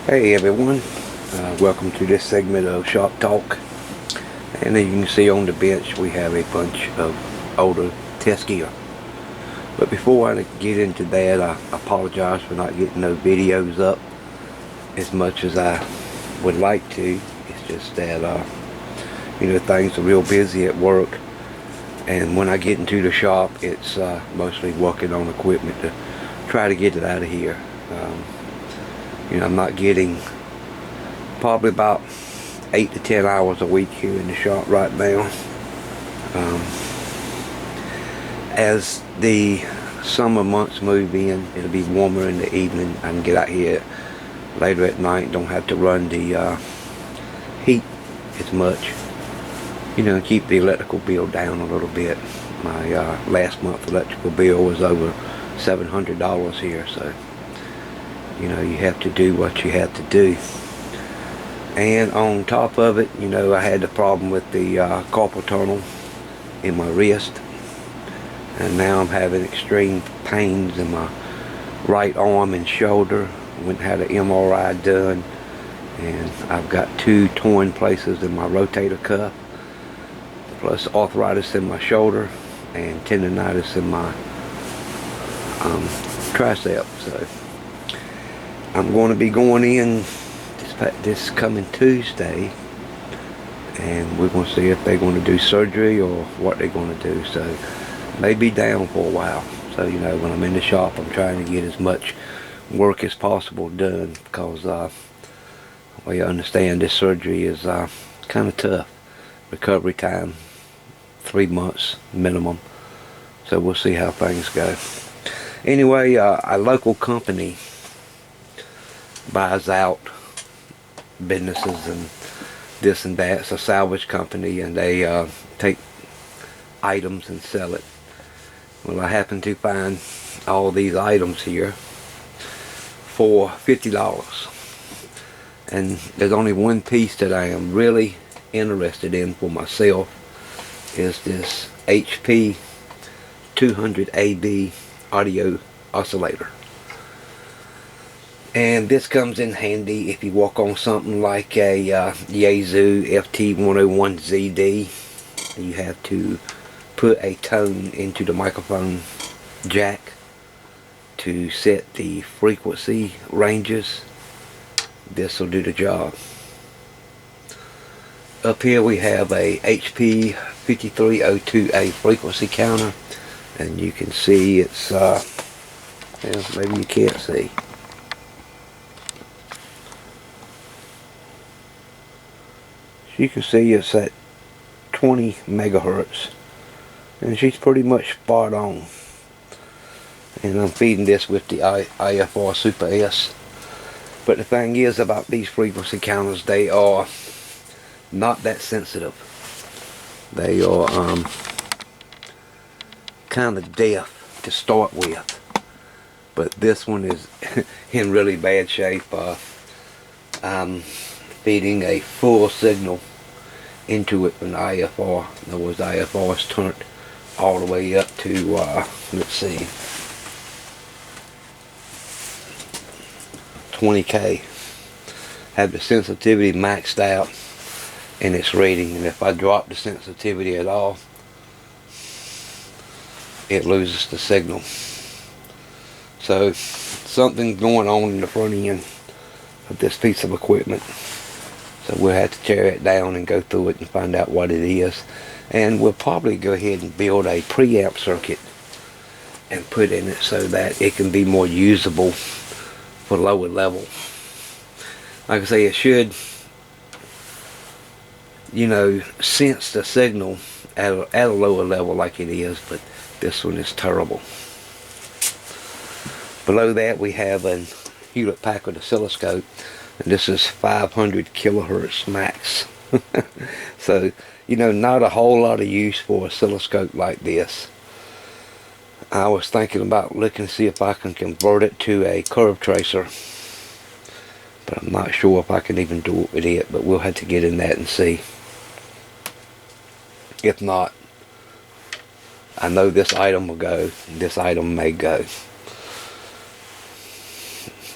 Hey everyone, welcome to this segment of Shop Talk. And as you can see on the bench we have a bunch of older test gear. But before I get into that, I apologize for not getting no videos up as much as I would like to. It's just that things are real busy at work, and when I get into the shop it's mostly working on equipment to try to get it out of here. I'm not getting probably about 8 to 10 hours a week here in the shop right now. As the summer months move in, it'll be warmer in the evening. I can get out here later at night, don't have to run the heat as much, and keep the electrical bill down a little bit. My last month electrical bill was over $700 here, so you have to do what you have to do. And on top of it, I had the problem with the carpal tunnel in my wrist, and now I'm having extreme pains in my right arm and shoulder. Went and had an MRI done, and I've got 2 torn places in my rotator cuff, plus arthritis in my shoulder and tendonitis in my tricep. So I'm going to be going in this coming Tuesday, and we're going to see if they're going to do surgery or what they're going to do. So may be down for a while. So when I'm in the shop, I'm trying to get as much work as possible done, because well, you understand this surgery is kind of tough. Recovery time 3 months minimum. So we'll see how things go. Anyway, a local company buys out businesses and this and that. It's a salvage company, and they take items and sell it. Well, I happen to find all these items here for $50, and there's only one piece that I am really interested in for myself. Is this HP 200 AB audio oscillator. And this comes in handy if you work on something like a Yaesu FT101ZD. You have to put a tone into the microphone jack to set the frequency ranges. This will do the job. Up here we have a HP 5302A frequency counter, and you can see it's well, maybe you can't see. You can see it's at 20 megahertz, and she's pretty much spot on. And I'm feeding this with the IFR Super S. But the thing is about these frequency counters, they are not that sensitive. They are kind of deaf to start with, but this one is in really bad shape. I'm feeding a full signal into it from the IFR. In other words, the IFR is turned all the way up to let's see, 20K. Have the sensitivity maxed out in its reading, and if I drop the sensitivity at all, it loses the signal. So something's going on in the front end of this piece of equipment. So we'll have to tear it down and go through it and find out what it is. And we'll probably go ahead and build a preamp circuit and put in it so that it can be more usable for lower level. Like I say, it should, sense the signal at a lower level like it is, but this one is terrible. Below that we have a Hewlett-Packard oscilloscope, and this is 500 kilohertz max. So not a whole lot of use for an oscilloscope like this. I was thinking about looking to see if I can convert it to a curve tracer, but I'm not sure if I can even do it with it, but we'll have to get in that and see. If not, I know this item will go, this item may go.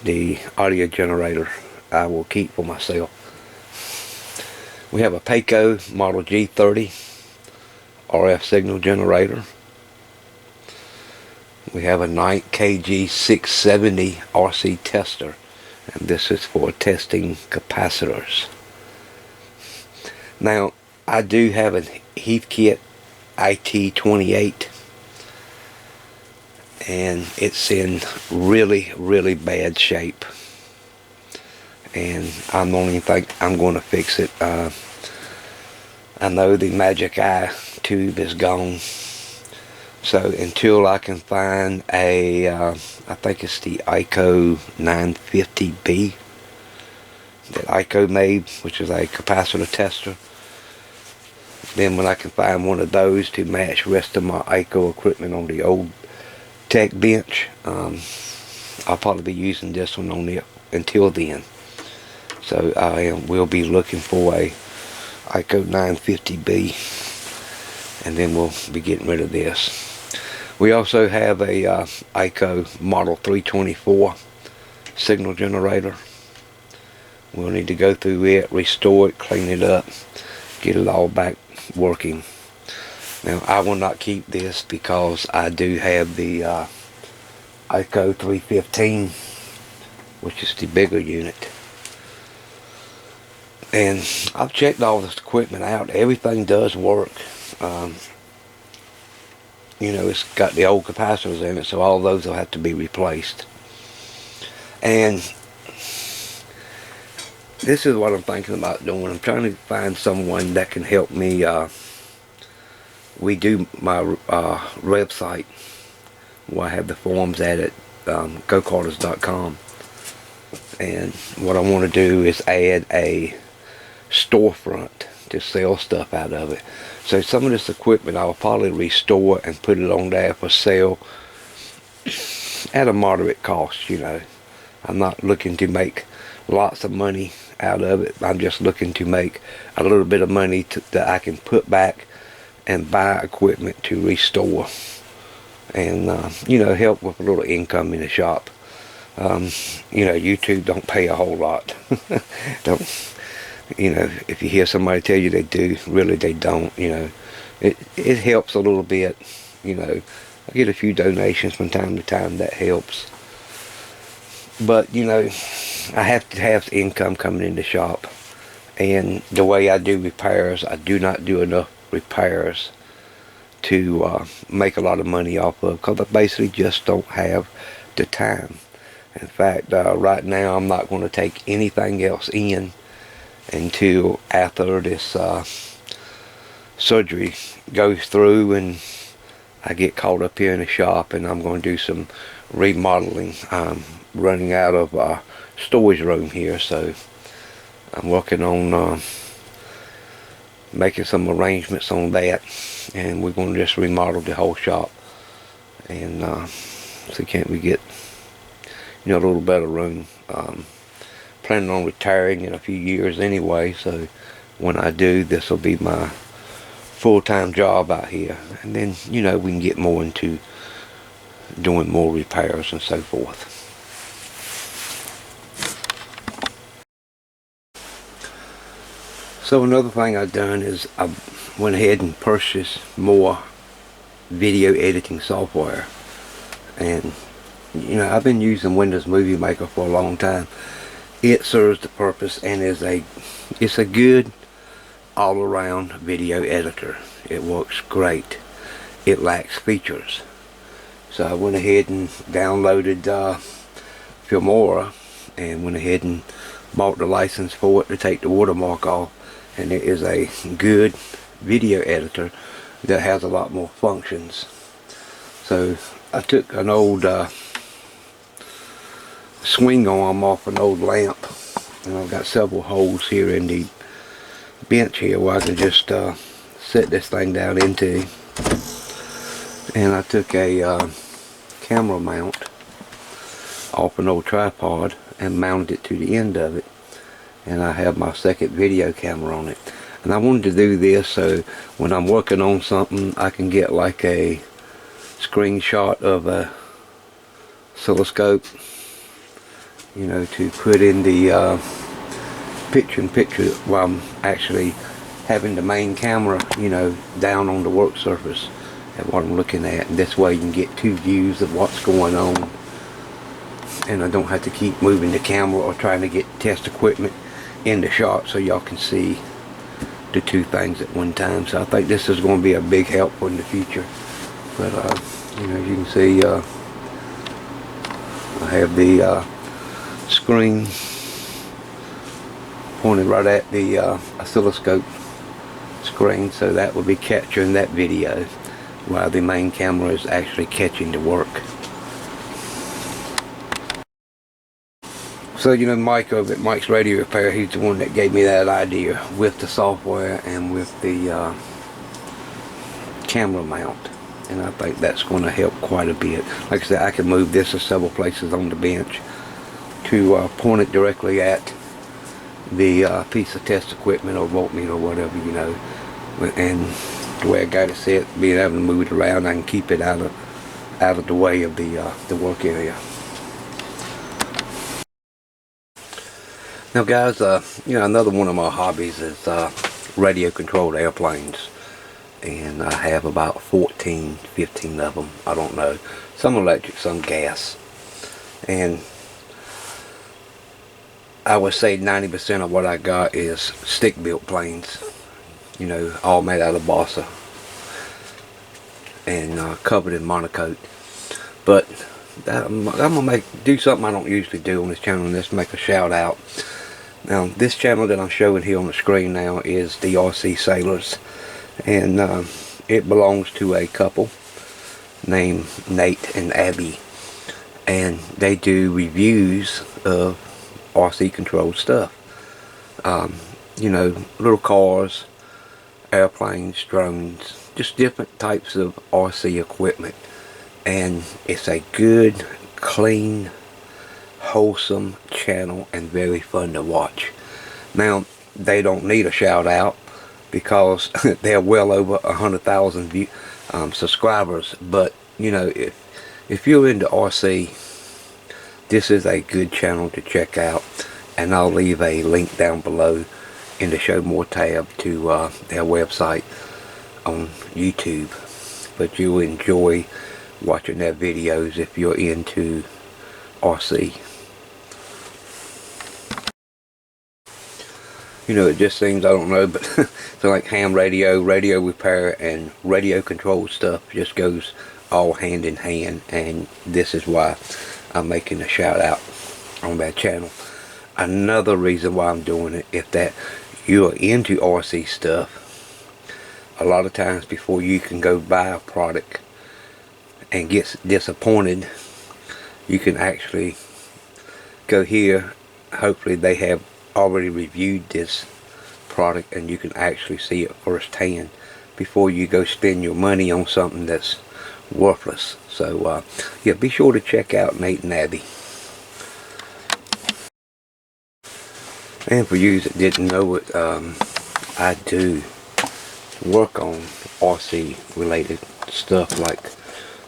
The audio generator I will keep for myself. We have a Payco Model G30 RF signal generator. We have a Knight KG670 RC tester, and this is for testing capacitors. Now, I do have a Heathkit IT28, and it's in really bad shape, and I don't even think I'm going to fix it. I know the Magic Eye tube is gone, so until I can find a I think it's the ICO 950B that ICO made, which is a capacitor tester. Then when I can find one of those to match the rest of my ICO equipment on the old tech bench, I'll probably be using this one on until then. So I will be looking for a ICO 950B, and then we'll be getting rid of this. We also have a ICO Model 324 signal generator. We'll need to go through it, restore it, clean it up, get it all back working. Now, I will not keep this because I do have the ICO 315, which is the bigger unit. And I've checked all this equipment out. Everything does work. You know, it's got the old capacitors in it, so all those will have to be replaced. And this is what I'm thinking about doing. I'm trying to find someone that can help me redo my website, where I have the forms at gocarters.com. And what I want to do is add a storefront to sell stuff out of it. So some of this equipment I'll probably restore and put it on there for sale at a moderate cost. You know, I'm not looking to make lots of money out of it. I'm just looking to make a little bit of money that I can put back and buy equipment to restore, and you know, help with a little income in the shop. You know, YouTube don't pay a whole lot. Don't, you know, if you hear somebody tell you they do, really they don't. You know, it helps a little bit. You know, I get a few donations from time to time, that helps. But you know, I have to have income coming in the shop, and the way I do repairs, I do not do enough repairs to make a lot of money off of, because I basically just don't have the time. In fact, right now I'm not going to take anything else in until after this surgery goes through and I get caught up here in the shop, and I'm going to do some remodeling. I'm running out of storage room here, so I'm working on making some arrangements on that, and we're going to just remodel the whole shop and see can't we get, you know, a little better room. Planning on retiring in a few years anyway, so when I do, this will be my full-time job out here, and then, you know, we can get more into doing more repairs and so forth. So another thing I've done is I went ahead and purchased more video editing software, and you know, I've been using Windows Movie Maker for a long time. It serves the purpose and it's a good all-around video editor. It works great. It lacks features, so I went ahead and downloaded Filmora and went ahead and bought the license for it to take the watermark off, and it is a good video editor that has a lot more functions. So I took an old swing arm off an old lamp, and I've got several holes here in the bench here where I can just set this thing down into, and I took a camera mount off an old tripod and mounted it to the end of it, and I have my second video camera on it. And I wanted to do this so when I'm working on something, I can get like a screenshot of a oscilloscope you know, to put in the picture-in-picture while I'm actually having the main camera, you know, down on the work surface at what I'm looking at. And this way you can get two views of what's going on, and I don't have to keep moving the camera or trying to get test equipment in the shot so y'all can see the two things at one time. So I think this is going to be a big help in the future. But you know, you can see I have the screen pointed right at the oscilloscope screen, so that will be capturing that video while the main camera is actually catching the work. So, you know, Mike over at Mike's Radio Repair, he's the one that gave me that idea with the software and with the camera mount, and I think that's going to help quite a bit. Like I said, I can move this to several places on the bench to point it directly at the piece of test equipment or voltmeter or whatever, you know. And the way I got it set, being able to move it around, I can keep it out of the way of the work area. Now guys, you know, another one of my hobbies is radio controlled airplanes, and I have about 14, 15 of them. I don't know, some electric, some gas, and I would say 90% of what I got is stick-built planes, you know, all made out of balsa and covered in monocoat. But I'm gonna do something I don't usually do on this channel, and just make a shout out. Now, this channel that I'm showing here on the screen now is TheRcSaylors, and it belongs to a couple named Nate and Abby, and they do reviews of RC controlled stuff. You know, little cars, airplanes, drones, just different types of RC equipment. And it's a good, clean, wholesome channel and very fun to watch. Now, they don't need a shout out because they're well over 100,000 subscribers. But you know, if you're into RC, this is a good channel to check out, and I'll leave a link down below in the show more tab to their website on YouTube. But you'll enjoy watching their videos if you're into RC. You know, it just seems, I don't know, but so like ham radio, radio repair, and radio control stuff just goes all hand in hand, and this is why I'm making a shout out on that channel. Another reason why I'm doing it, if that you're into RC stuff, a lot of times before you can go buy a product and get disappointed, you can actually go here. Hopefully they have already reviewed this product, and you can actually see it firsthand before you go spend your money on something that's worthless. So yeah, be sure to check out Nate and Abby. And for you that didn't know it, I do work on RC related stuff. Like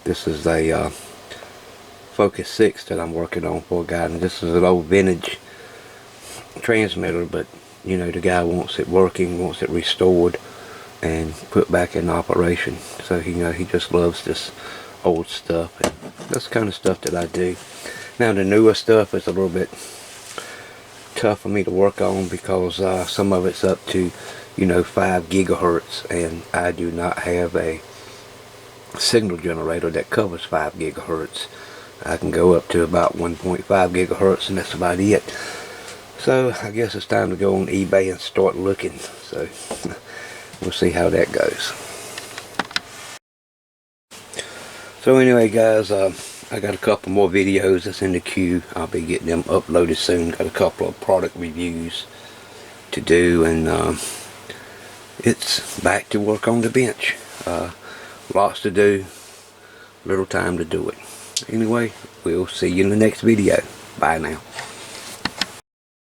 this is a Focus 6 that I'm working on for a guy, and this is an old vintage transmitter, but you know, the guy wants it working, wants it restored and put back in operation. So you know, he just loves this old stuff, and that's the kind of stuff that I do. Now the newer stuff is a little bit tough for me to work on because some of it's up to, you know, 5 gigahertz, and I do not have a signal generator that covers 5 gigahertz. I can go up to about 1.5 gigahertz, and that's about it. So I guess it's time to go on eBay and start looking. So we'll see how that goes. So anyway guys, I got a couple more videos that's in the queue. I'll be getting them uploaded soon. Got a couple of product reviews to do, and it's back to work on the bench. Lots to do, little time to do it. Anyway, we'll see you in the next video. Bye now.